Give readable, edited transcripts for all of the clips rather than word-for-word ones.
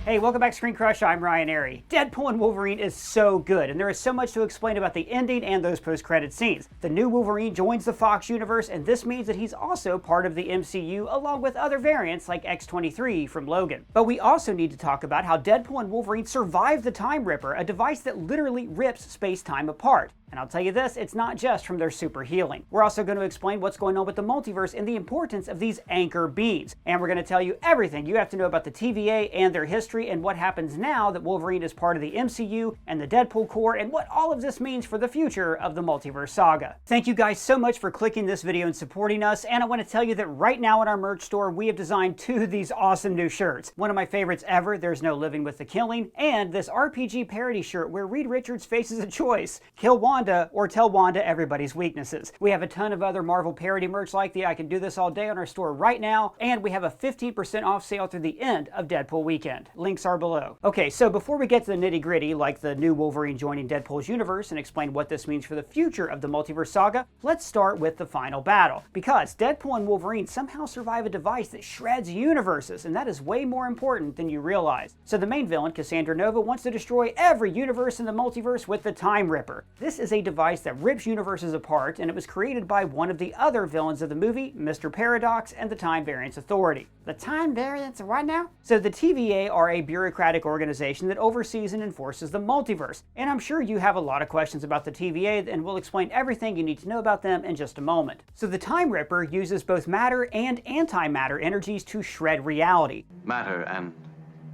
Hey, welcome back to ScreenCrush. I'm Ryan Airy. Deadpool and Wolverine is so good, and there is so much to explain about the ending and those post-credit scenes. The new Wolverine joins the Fox universe, and this means that he's also part of the MCU along with other variants like X-23 from Logan. But we also need to talk about how Deadpool and Wolverine survived the Time Ripper, a device that literally rips space-time apart. And I'll tell you this, it's not just from their super healing. We're also going to explain what's going on with the multiverse and the importance of these anchor beams. And we're going to tell you everything you have to know about the TVA and their history and what happens now that Wolverine is part of the MCU and the Deadpool Corps and what all of this means for the future of the multiverse saga. Thank you guys so much for clicking this video and supporting us. And I want to tell you that right now in our merch store, we have designed two of these awesome new shirts. One of my favorites ever, There's No Living with the Killing, and this RPG parody shirt where Reed Richards faces a choice: kill Wanda or tell Wanda everybody's weaknesses. We have a ton of other Marvel parody merch like the I Can Do This All Day on our store right now, and we have a 15% off sale through the end of Deadpool weekend. Links are below. Okay, so before we get to the nitty gritty, like the new Wolverine joining Deadpool's universe and explain what this means for the future of the multiverse saga, let's start with the final battle. Because Deadpool and Wolverine somehow survive a device that shreds universes, and that is way more important than you realize. So the main villain, Cassandra Nova, wants to destroy every universe in the multiverse with the Time Ripper. This is a device that rips universes apart, and it was created by one of the other villains of the movie, Mr. Paradox and the Time Variance Authority. The Time Variance what now? So the TVA are a bureaucratic organization that oversees and enforces the multiverse. And I'm sure you have a lot of questions about the TVA, and we'll explain everything you need to know about them in just a moment. So the Time Ripper uses both matter and antimatter energies to shred reality. Matter and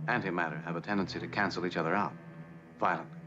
antimatter have a tendency to cancel each other out violently.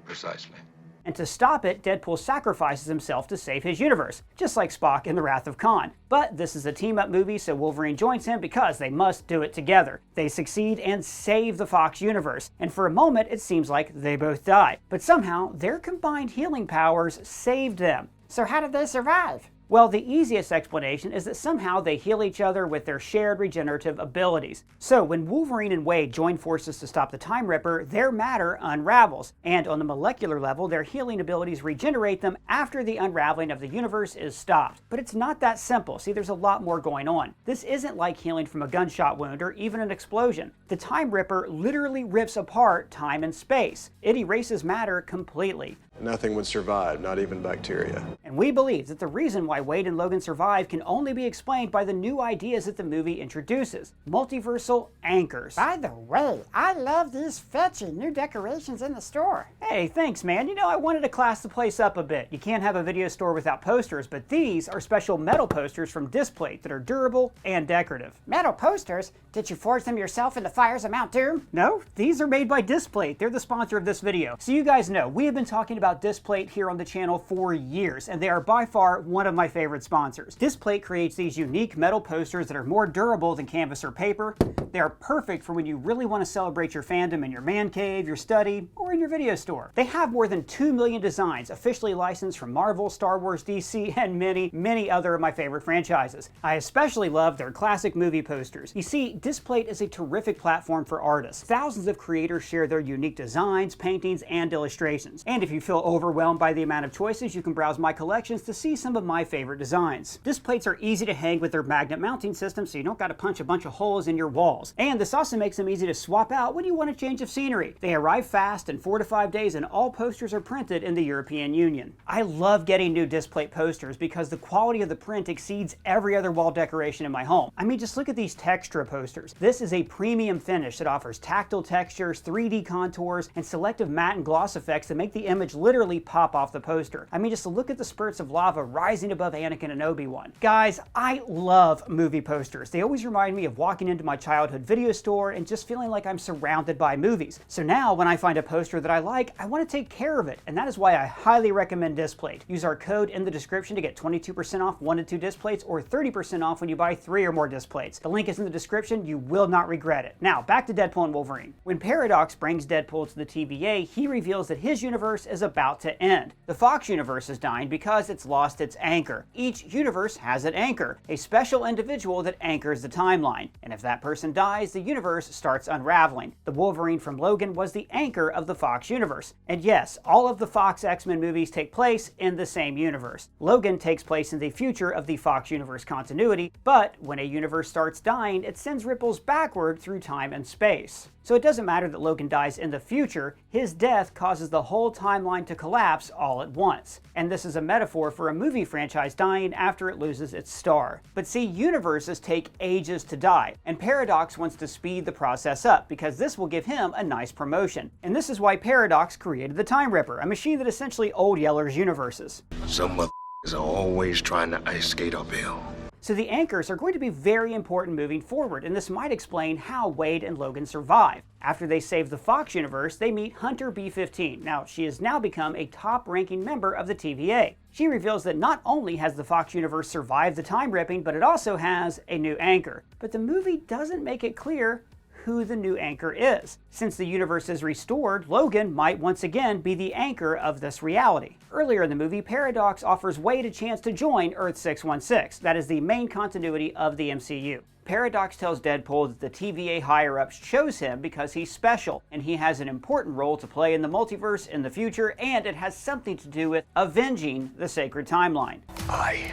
Precisely. And to stop it, Deadpool sacrifices himself to save his universe, just like Spock in The Wrath of Khan. But this is a team-up movie, so Wolverine joins him because they must do it together. They succeed and save the Fox universe, and for a moment it seems like they both die. But somehow, their combined healing powers saved them. So how did they survive? Well, the easiest explanation is that somehow they heal each other with their shared regenerative abilities. So when Wolverine and Wade join forces to stop the Time Ripper, their matter unravels, and on the molecular level, their healing abilities regenerate them after the unraveling of the universe is stopped. But it's not that simple. See, there's a lot more going on. This isn't like healing from a gunshot wound or even an explosion. The Time Ripper literally rips apart time and space. It erases matter completely. Nothing would survive, not even bacteria. And we believe that the reason why Wade and Logan survive can only be explained by the new ideas that the movie introduces: multiversal anchors. By the way, I love these fetchy new decorations in the store. Hey, thanks, man. You know, I wanted to class the place up a bit. You can't have a video store without posters, but these are special metal posters from Displate that are durable and decorative. Metal posters? Did you forge them yourself in the fires of Mount Doom? No, these are made by Displate. They're the sponsor of this video. So you guys know, we have been talking about Displate here on the channel for years, and they are by far one of my favorite sponsors. Displate creates these unique metal posters that are more durable than canvas or paper. They are perfect for when you really want to celebrate your fandom in your man cave, your study, or in your video store. They have more than 2 million designs officially licensed from Marvel, Star Wars, DC, and many, many other of my favorite franchises. I especially love their classic movie posters. You see, Displate is a terrific platform for artists. Thousands of creators share their unique designs, paintings, and illustrations. And if you feel overwhelmed by the amount of choices, you can browse my collections to see some of my favorite designs. Displates are easy to hang with their magnet mounting system, so you don't got to punch a bunch of holes in your walls. And this also makes them easy to swap out when you want a change of scenery. They arrive fast in 4 to 5 days, and all posters are printed in the European Union. I love getting new Displate posters because the quality of the print exceeds every other wall decoration in my home. I mean, just look at these Textra posters. This is a premium finish that offers tactile textures, 3D contours, and selective matte and gloss effects that make the image literally pop off the poster. I mean, just look at the spurts of lava rising above Anakin and Obi-Wan. Guys, I love movie posters. They always remind me of walking into my childhood video store and just feeling like I'm surrounded by movies. So now when I find a poster that I like, I want to take care of it, and that is why I highly recommend Displate. Use our code in the description to get 22% off 1 to 2 Displates or 30% off when you buy 3 or more Displates. The link is in the description. You will not regret it. Now, back to Deadpool and Wolverine. When Paradox brings Deadpool to the TVA, he reveals that his universe is about to end. The Fox universe is dying because it's lost its anchor. Each universe has an anchor, a special individual that anchors the timeline. And if that person dies, the universe starts unraveling. The Wolverine from Logan was the anchor of the Fox universe. And yes, all of the Fox X-Men movies take place in the same universe. Logan takes place in the future of the Fox universe continuity, but when a universe starts dying, it sends ripples backward through time and space. So it doesn't matter that Logan dies in the future, his death causes the whole timeline to collapse all at once. And this is a metaphor for a movie franchise dying after it loses its star. But see, universes take ages to die, and Paradox wants to speed the process up because this will give him a nice promotion. And this is why Paradox created the Time Ripper, a machine that essentially Old Yeller's universes. Some motherfuckers are always trying to ice skate uphill. So the anchors are going to be very important moving forward, and this might explain how Wade and Logan survive. After they save the Fox universe, they meet Hunter B-15. Now, she has now become a top-ranking member of the TVA. She reveals that not only has the Fox universe survived the time ripping, but it also has a new anchor. But the movie doesn't make it clear who the new anchor is. Since the universe is restored, Logan might once again be the anchor of this reality. Earlier in the movie, Paradox offers Wade a chance to join Earth-616. That is the main continuity of the MCU. Paradox tells Deadpool that the TVA higher-ups chose him because he's special, and he has an important role to play in the multiverse in the future, and it has something to do with avenging the sacred timeline. I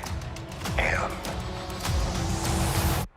am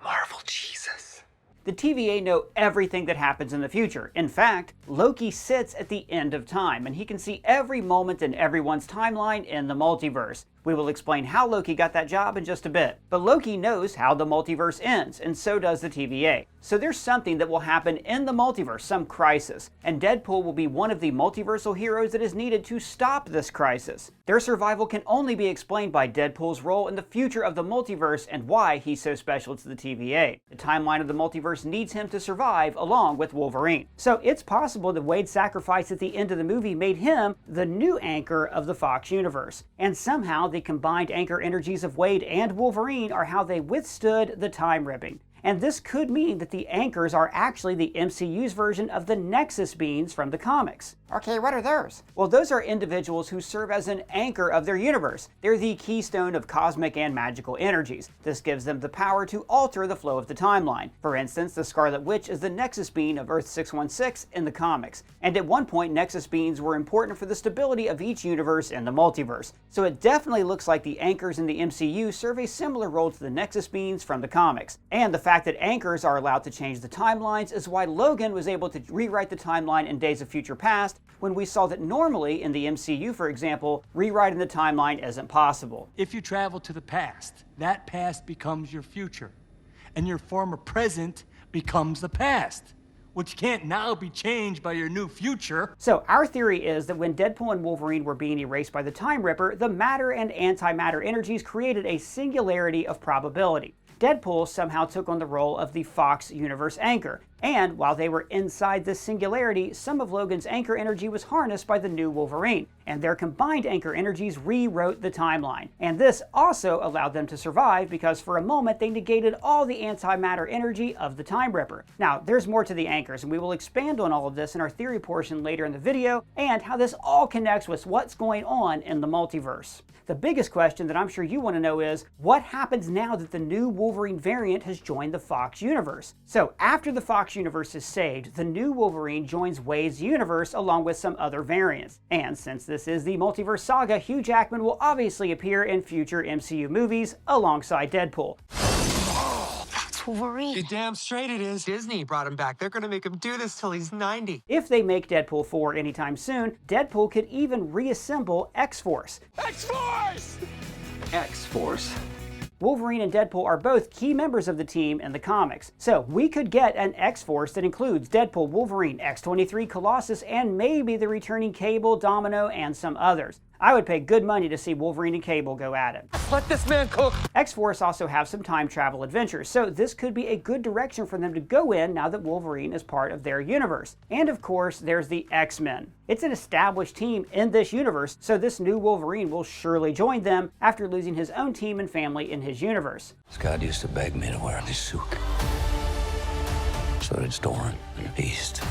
Marvel Jesus. The TVA know everything that happens in the future. In fact, Loki sits at the end of time, and he can see every moment in everyone's timeline in the multiverse. We will explain how Loki got that job in just a bit. But Loki knows how the multiverse ends, and so does the TVA. So there's something that will happen in the multiverse, some crisis, and Deadpool will be one of the multiversal heroes that is needed to stop this crisis. Their survival can only be explained by Deadpool's role in the future of the multiverse and why he's so special to the TVA. The timeline of the multiverse needs him to survive along with Wolverine. So it's possible that Wade's sacrifice at the end of the movie made him the new anchor of the Fox universe. And somehow the combined anchor energies of Wade and Wolverine are how they withstood the time ripping. And this could mean that the anchors are actually the MCU's version of the Nexus beings from the comics. Okay, what are those? Well, those are individuals who serve as an anchor of their universe. They're the keystone of cosmic and magical energies. This gives them the power to alter the flow of the timeline. For instance, the Scarlet Witch is the Nexus being of Earth-616 in the comics. And at one point, Nexus beings were important for the stability of each universe in the multiverse. So it definitely looks like the anchors in the MCU serve a similar role to the Nexus beings from the comics. And the fact that anchors are allowed to change the timelines is why Logan was able to rewrite the timeline in Days of Future Past, when we saw that normally in the MCU, for example, rewriting the timeline isn't possible. If you travel to the past, that past becomes your future, and your former present becomes the past, which can't now be changed by your new future. So our theory is that when Deadpool and Wolverine were being erased by the Time Ripper, the matter and antimatter energies created a singularity of probability. Deadpool somehow took on the role of the Fox universe anchor, and while they were inside this singularity, some of Logan's anchor energy was harnessed by the new Wolverine, and their combined anchor energies rewrote the timeline. And this also allowed them to survive because for a moment they negated all the antimatter energy of the Time Ripper. Now, there's more to the anchors, and we will expand on all of this in our theory portion later in the video, and how this all connects with what's going on in the multiverse. The biggest question that I'm sure you want to know is, what happens now that the new Wolverine variant has joined the Fox universe? So after the Fox universe is saved, the new Wolverine joins Wade's universe along with some other variants. And since this is the multiverse saga, Hugh Jackman will obviously appear in future MCU movies alongside Deadpool. Wolverine. You're damn straight it is. Disney brought him back. They're gonna make him do this till he's 90. If they make Deadpool 4 anytime soon, Deadpool could even reassemble X-Force. X-Force! X-Force. Wolverine and Deadpool are both key members of the team in the comics. So we could get an X-Force that includes Deadpool, Wolverine, X-23, Colossus, and maybe the returning Cable, Domino, and some others. I would pay good money to see Wolverine and Cable go at it. Let this man cook. X-Force also have some time travel adventures, so this could be a good direction for them to go in now that Wolverine is part of their universe. And of course, there's the X-Men. It's an established team in this universe, so this new Wolverine will surely join them after losing his own team and family in his universe. Scott used to beg me to wear this suit. So did Storm and Beast.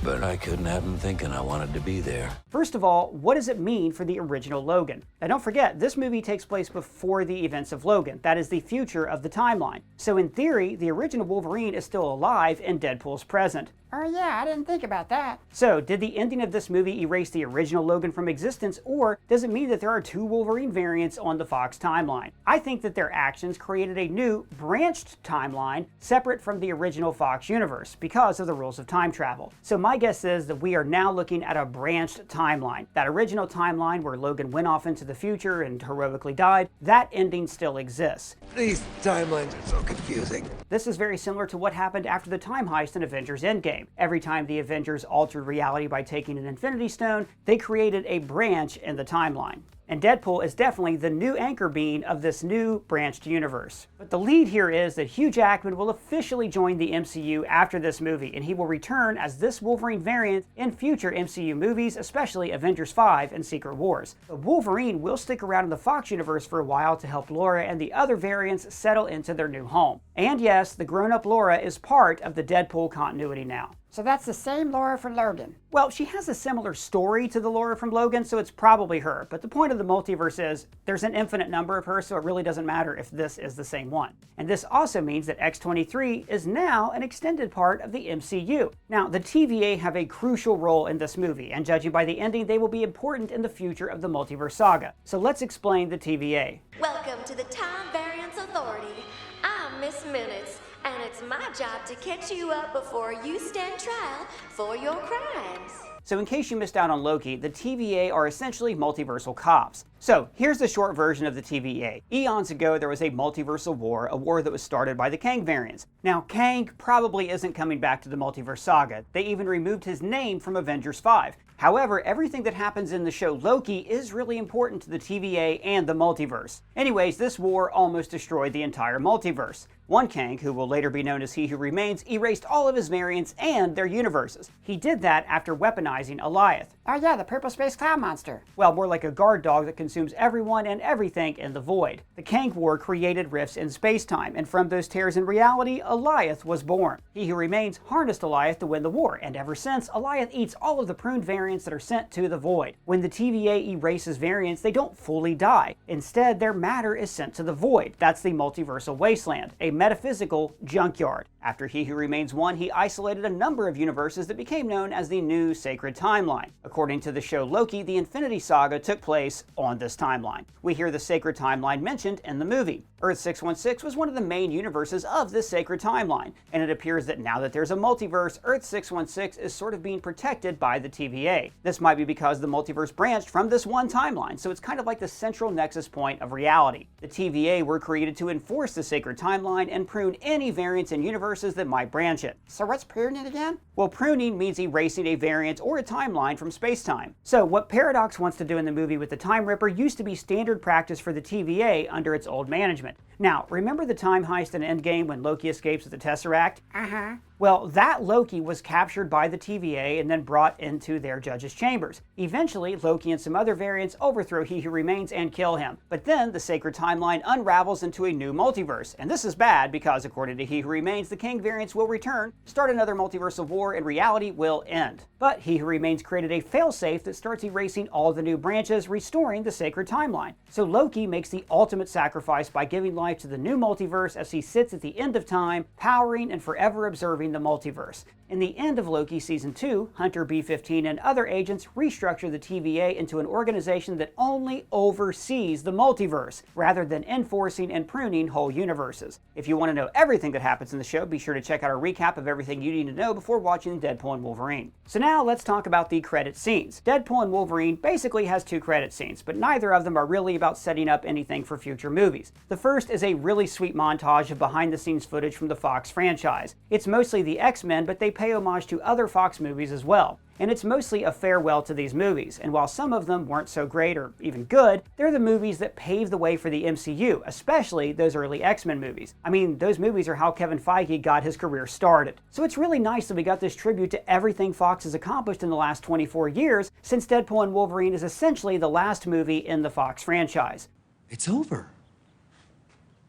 But I couldn't have him thinking I wanted to be there. First of all, what does it mean for the original Logan? Now don't forget, this movie takes place before the events of Logan. That is the future of the timeline. So in theory, the original Wolverine is still alive in Deadpool's present. Oh yeah, I didn't think about that. So, did the ending of this movie erase the original Logan from existence, or does it mean that there are two Wolverine variants on the Fox timeline? I think that their actions created a new, branched timeline separate from the original Fox universe because of the rules of time travel. So my guess is that we are now looking at a branched timeline. That original timeline where Logan went off into the future and heroically died, that ending still exists. These timelines are so confusing. This is very similar to what happened after the time heist in Avengers Endgame. Every time the Avengers altered reality by taking an Infinity Stone, they created a branch in the timeline. And Deadpool is definitely the new anchor being of this new branched universe. But the lead here is that Hugh Jackman will officially join the MCU after this movie, and he will return as this Wolverine variant in future MCU movies, especially Avengers 5 and Secret Wars. But Wolverine will stick around in the Fox universe for a while to help Laura and the other variants settle into their new home. And yes, the grown-up Laura is part of the Deadpool continuity now. So that's the same Laura from Logan. Well, she has a similar story to the Laura from Logan, so it's probably her. But the point of the multiverse is there's an infinite number of her, so it really doesn't matter if this is the same one. And this also means that X-23 is now an extended part of the MCU. Now, the TVA have a crucial role in this movie, and judging by the ending, they will be important in the future of the multiverse saga. So let's explain the TVA. Welcome to the Time Variance Authority. I'm Miss Minutes, and it's my job to catch you up before you stand trial for your crimes. So in case you missed out on Loki, the TVA are essentially multiversal cops. So here's the short version of the TVA. Eons ago, there was a multiversal war, a war that was started by the Kang variants. Now, Kang probably isn't coming back to the multiverse saga. They even removed his name from Avengers 5. However, everything that happens in the show Loki is really important to the TVA and the multiverse. Anyways, this war almost destroyed the entire multiverse. One Kang, who will later be known as He Who Remains, erased all of his variants and their universes. He did that after weaponizing Alioth. Oh yeah, the purple space cloud monster. Well, more like a guard dog that consumes everyone and everything in the void. The Kang War created rifts in space-time, and from those tears in reality, Alioth was born. He Who Remains harnessed Alioth to win the war, and ever since, Alioth eats all of the pruned variants that are sent to the void. When the TVA erases variants, they don't fully die. Instead, their matter is sent to the void. That's the multiversal wasteland, a metaphysical junkyard. After He Who Remains won, he isolated a number of universes that became known as the New Sacred Timeline. According to the show Loki, the Infinity Saga took place on this timeline. We hear the Sacred Timeline mentioned in the movie. Earth 616 was one of the main universes of this Sacred Timeline, and it appears that now that there's a multiverse, Earth 616 is sort of being protected by the TVA. This might be because the multiverse branched from this one timeline, so it's kind of like the central nexus point of reality. The TVA were created to enforce the Sacred Timeline and prune any variants in universes that might branch it. So what's pruning again? Well, pruning means erasing a variant or a timeline from space-time. So what Paradox wants to do in the movie with the Time Ripper used to be standard practice for the TVA under its old management. Now, remember the time heist in Endgame when Loki escapes with the Tesseract? Uh-huh. Well, that Loki was captured by the TVA and then brought into their judges' chambers. Eventually, Loki and some other variants overthrow He Who Remains and kill him. But then the Sacred Timeline unravels into a new multiverse. And this is bad because, according to He Who Remains, the Kang variants will return, start another multiversal war, and reality will end. But He Who Remains created a failsafe that starts erasing all the new branches, restoring the Sacred Timeline. So Loki makes the ultimate sacrifice by giving life to the new multiverse as he sits at the end of time, powering and forever observing the multiverse. In the end of Loki Season 2, Hunter B-15 and other agents restructure the TVA into an organization that only oversees the multiverse, rather than enforcing and pruning whole universes. If you want to know everything that happens in the show, be sure to check out our recap of everything you need to know before watching Deadpool and Wolverine. So now let's talk about the credit scenes. Deadpool and Wolverine basically has two credit scenes, but neither of them are really about setting up anything for future movies. The first is a really sweet montage of behind-the-scenes footage from the Fox franchise. It's mostly the X-Men, but they pay homage to other Fox movies as well. And it's mostly a farewell to these movies, and while some of them weren't so great or even good, they're the movies that paved the way for the MCU, especially those early X-Men movies. I mean, those movies are how Kevin Feige got his career started. So it's really nice that we got this tribute to everything Fox has accomplished in the last 24 years, since Deadpool and Wolverine is essentially the last movie in the Fox franchise. It's over.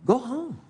Go home.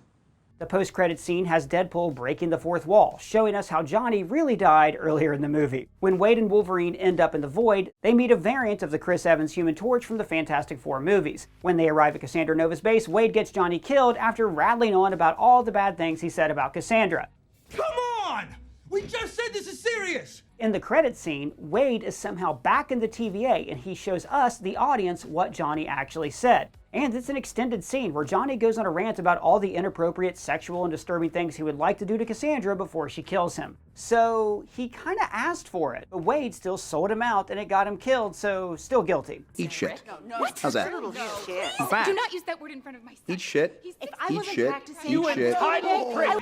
The post-credit scene has Deadpool breaking the fourth wall, showing us how Johnny really died earlier in the movie. When Wade and Wolverine end up in the Void, they meet a variant of the Chris Evans Human Torch from the Fantastic Four movies. When they arrive at Cassandra Nova's base, Wade gets Johnny killed after rattling on about all the bad things he said about Cassandra. Come on! We just said this is serious! In the credits scene, Wade is somehow back in the TVA and he shows us, the audience, what Johnny actually said. And it's an extended scene where Johnny goes on a rant about all the inappropriate, sexual, and disturbing things he would like to do to Cassandra before she kills him. So he kinda asked for it, but Wade still sold him out and it got him killed, so still guilty. Eat shit. What? How's that? No. Fat. Do not use that word in front of my son. Eat shit. If Eat shit. Eat shit.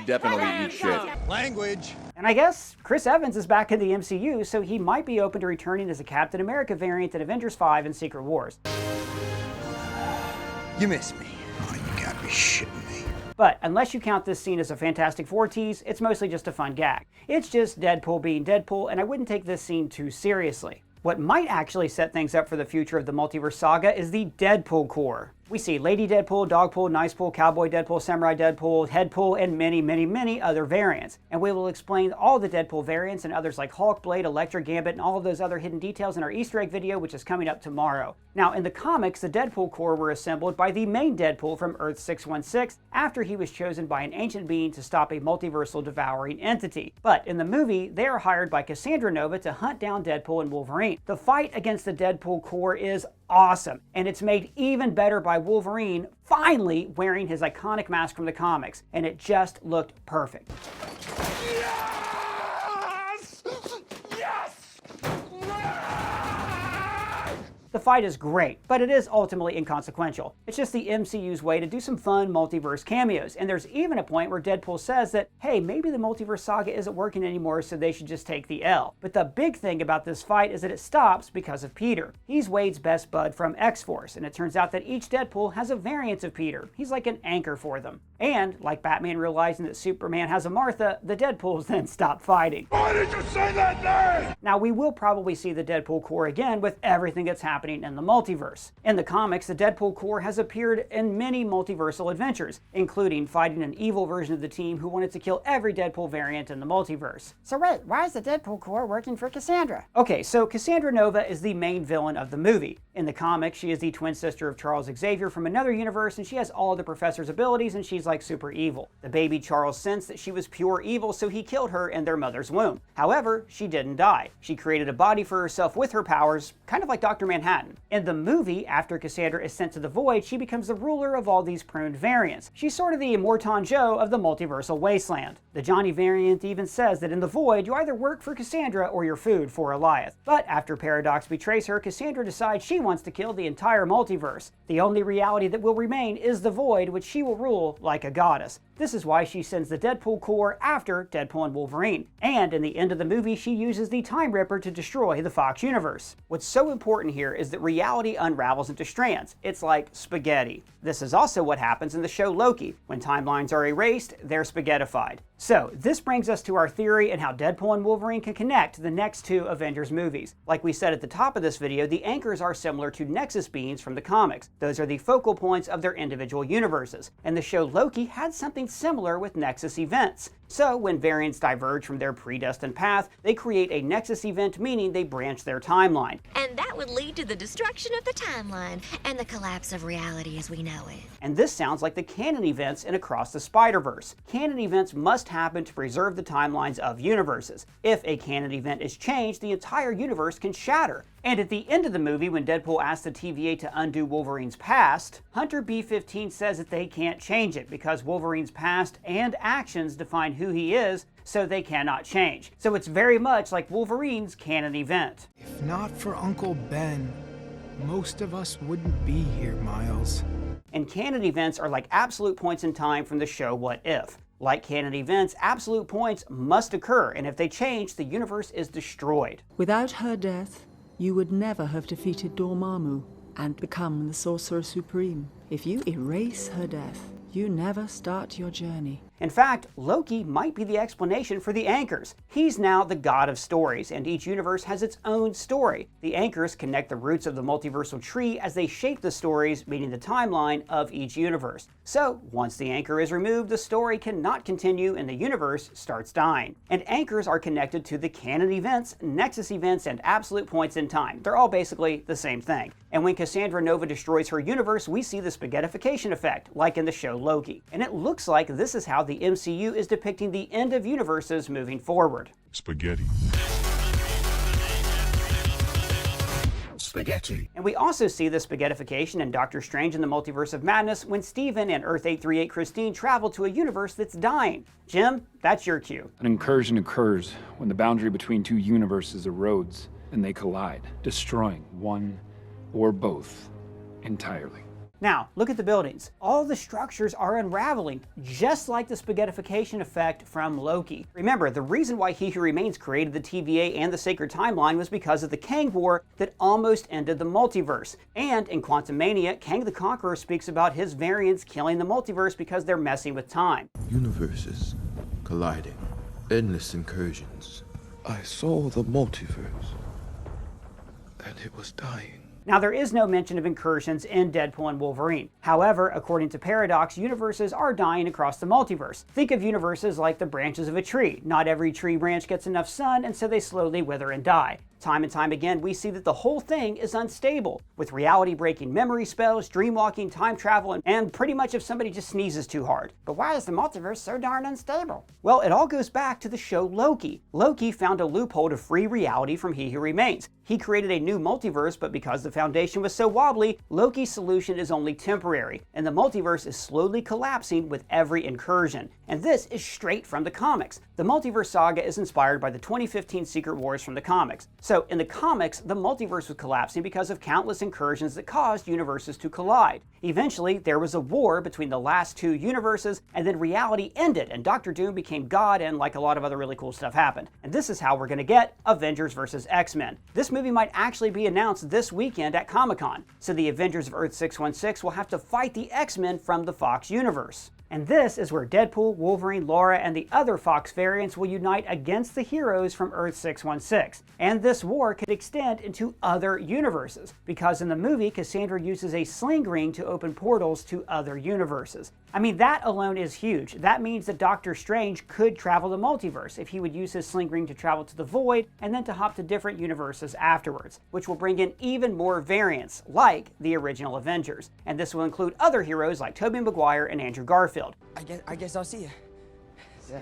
Definitely eat shit. Language. And I guess Chris Evans is back in the MCU, so he might be open to returning as a Captain America variant in Avengers 5 and Secret Wars. You miss me. Oh, you gotta be shitting me. But unless you count this scene as a Fantastic Four tease, it's mostly just a fun gag. It's just Deadpool being Deadpool, and I wouldn't take this scene too seriously. What might actually set things up for the future of the multiverse saga is the Deadpool Corps. We see Lady Deadpool, Dogpool, Nicepool, Cowboy Deadpool, Samurai Deadpool, Headpool, and many, many, many other variants. And we will explain all the Deadpool variants and others like Hulk, Blade, Elektra, Gambit, and all of those other hidden details in our Easter egg video, which is coming up tomorrow. Now, in the comics, the Deadpool Corps were assembled by the main Deadpool from Earth 616 after he was chosen by an ancient being to stop a multiversal devouring entity. But in the movie, they are hired by Cassandra Nova to hunt down Deadpool and Wolverine. The fight against the Deadpool Corps is awesome, and it's made even better by Wolverine finally wearing his iconic mask from the comics, and it just looked perfect. Yes! Yes! The fight is great, but it is ultimately inconsequential. It's just the MCU's way to do some fun multiverse cameos, and there's even a point where Deadpool says that, hey, maybe the multiverse saga isn't working anymore, so they should just take the L. But the big thing about this fight is that it stops because of Peter. He's Wade's best bud from X-Force, and it turns out that each Deadpool has a variant of Peter. He's like an anchor for them. And, like Batman realizing that Superman has a Martha, the Deadpools then stop fighting. Why did you say that name? Now, we will probably see the Deadpool Corps again with everything that's happening in the multiverse. In the comics, the Deadpool Corps has appeared in many multiversal adventures, including fighting an evil version of the team who wanted to kill every Deadpool variant in the multiverse. So wait, why is the Deadpool Corps working for Cassandra? Okay, so Cassandra Nova is the main villain of the movie. In the comics, she is the twin sister of Charles Xavier from another universe, and she has all the Professor's abilities, and she's like super evil. The baby Charles sensed that she was pure evil, so he killed her in their mother's womb. However, she didn't die. She created a body for herself with her powers, kind of like Dr. Manhattan. In the movie, after Cassandra is sent to the Void, she becomes the ruler of all these pruned variants. She's sort of the Immortan Joe of the multiversal wasteland. The Johnny variant even says that in the Void, you either work for Cassandra or you're food for Eliath. But after Paradox betrays her, Cassandra decides she wants to kill the entire multiverse. The only reality that will remain is the Void, which she will rule like a goddess. This is why she sends the Deadpool Corps after Deadpool and Wolverine. And in the end of the movie, she uses the Time Ripper to destroy the Fox universe. What's so important here is that reality unravels into strands. It's like spaghetti. This is also what happens in the show Loki. When timelines are erased, they're spaghettified. So this brings us to our theory and how Deadpool and Wolverine can connect to the next two Avengers movies. Like we said at the top of this video, the anchors are similar to Nexus beings from the comics. Those are the focal points of their individual universes. And the show Loki had something similar with Nexus events. So when variants diverge from their predestined path, they create a Nexus event, meaning they branch their timeline. And that would lead to the destruction of the timeline and the collapse of reality as we know it. And this sounds like the canon events in Across the Spider-Verse. Canon events must happen to preserve the timelines of universes. If a canon event is changed, the entire universe can shatter. And at the end of the movie, when Deadpool asks the TVA to undo Wolverine's past, Hunter B-15 says that they can't change it because Wolverine's past and actions define who he is, so they cannot change. So it's very much like Wolverine's canon event. If not for Uncle Ben, most of us wouldn't be here, Miles. And canon events are like absolute points in time from the show What If. Like canon events, absolute points must occur, and if they change, the universe is destroyed. Without her death, you would never have defeated Dormammu and become the Sorcerer Supreme. If you erase her death, you never start your journey. In fact, Loki might be the explanation for the anchors. He's now the god of stories, and each universe has its own story. The anchors connect the roots of the multiversal tree as they shape the stories, meaning the timeline of each universe. So, once the anchor is removed, the story cannot continue and the universe starts dying. And anchors are connected to the canon events, Nexus events, and absolute points in time. They're all basically the same thing. And when Cassandra Nova destroys her universe, we see the spaghettification effect, like in the show Loki. And it looks like this is how the MCU is depicting the end of universes moving forward. Spaghetti. Spaghetti. And we also see the spaghettification in Doctor Strange in the Multiverse of Madness when Steven and Earth-838 Christine travel to a universe that's dying. Jim, that's your cue. An incursion occurs when the boundary between two universes erodes and they collide, destroying one or both entirely. Now, look at the buildings. All the structures are unraveling, just like the spaghettification effect from Loki. Remember, the reason why He Who Remains created the TVA and the Sacred Timeline was because of the Kang War that almost ended the multiverse. And in Quantumania, Kang the Conqueror speaks about his variants killing the multiverse because they're messing with time. Universes colliding, endless incursions. I saw the multiverse, and it was dying. Now, there is no mention of incursions in Deadpool and Wolverine. However, according to Paradox, universes are dying across the multiverse. Think of universes like the branches of a tree. Not every tree branch gets enough sun, and so they slowly wither and die. Time and time again, we see that the whole thing is unstable, with reality-breaking memory spells, dreamwalking, time travel, and pretty much if somebody just sneezes too hard. But why is the multiverse so darn unstable? Well, it all goes back to the show Loki. Loki found a loophole to free reality from He Who Remains. He created a new multiverse, but because the foundation was so wobbly, Loki's solution is only temporary, and the multiverse is slowly collapsing with every incursion. And this is straight from the comics. The multiverse saga is inspired by the 2015 Secret Wars from the comics. So in the comics, the multiverse was collapsing because of countless incursions that caused universes to collide. Eventually, there was a war between the last two universes, and then reality ended, and Doctor Doom became God, and like a lot of other really cool stuff happened. And this is how we're gonna get Avengers vs. X-Men. This movie might actually be announced this weekend at Comic-Con. So the Avengers of Earth 616 will have to fight the X-Men from the Fox universe. And this is where Deadpool, Wolverine, Laura, and the other Fox variants will unite against the heroes from Earth 616. And this war could extend into other universes, because in the movie, Cassandra uses a sling ring to open portals to other universes. I mean, that alone is huge. That means that Doctor Strange could travel the multiverse if he would use his sling ring to travel to the Void and then to hop to different universes afterwards, which will bring in even more variants, like the original Avengers. And this will include other heroes like Tobey Maguire and Andrew Garfield. I guess I'll see you. See ya.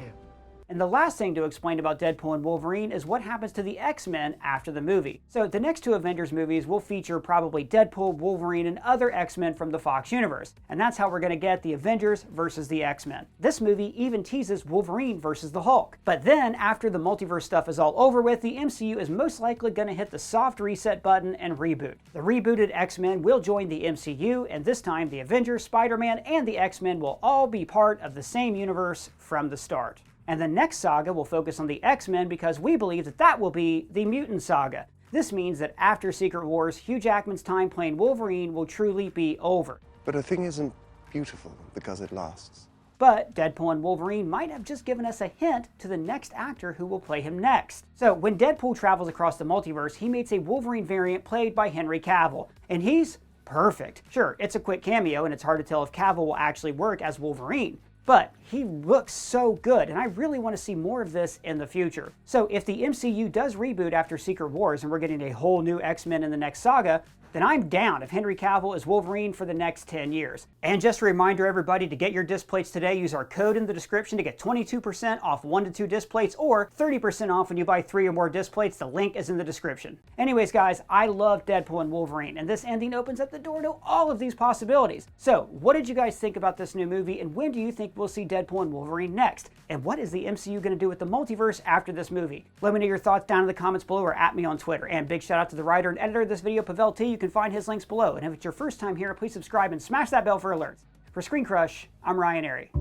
And the last thing to explain about Deadpool and Wolverine is what happens to the X-Men after the movie. So the next two Avengers movies will feature probably Deadpool, Wolverine, and other X-Men from the Fox universe. And that's how we're going to get the Avengers versus the X-Men. This movie even teases Wolverine versus the Hulk. But then, after the multiverse stuff is all over with, the MCU is most likely going to hit the soft reset button and reboot. The rebooted X-Men will join the MCU, and this time the Avengers, Spider-Man, and the X-Men will all be part of the same universe from the start. And the next saga will focus on the X-Men because we believe that that will be the Mutant Saga. This means that after Secret Wars, Hugh Jackman's time playing Wolverine will truly be over. But a thing isn't beautiful because it lasts. But Deadpool and Wolverine might have just given us a hint to the next actor who will play him next. So when Deadpool travels across the multiverse, he meets a Wolverine variant played by Henry Cavill. And he's perfect. Sure, it's a quick cameo and it's hard to tell if Cavill will actually work as Wolverine. But he looks so good, and I really want to see more of this in the future. So if the MCU does reboot after Secret Wars and we're getting a whole new X-Men in the next saga, then I'm down if Henry Cavill is Wolverine for the next 10 years. And just a reminder, everybody, to get your disc plates today, use our code in the description to get 22% off 1 to 2 disc plates or 30% off when you buy 3 or more disc plates. The link is in the description. Anyways, guys, I love Deadpool and Wolverine, and this ending opens up the door to all of these possibilities. So, what did you guys think about this new movie, and when do you think we'll see Deadpool and Wolverine next? And what is the MCU going to do with the multiverse after this movie? Let me know your thoughts down in the comments below or at me on Twitter. And big shout out to the writer and editor of this video, Pavel T. You can find his links below. And if it's your first time here, please subscribe and smash that bell for alerts. For ScreenCrush, I'm Ryan Airy.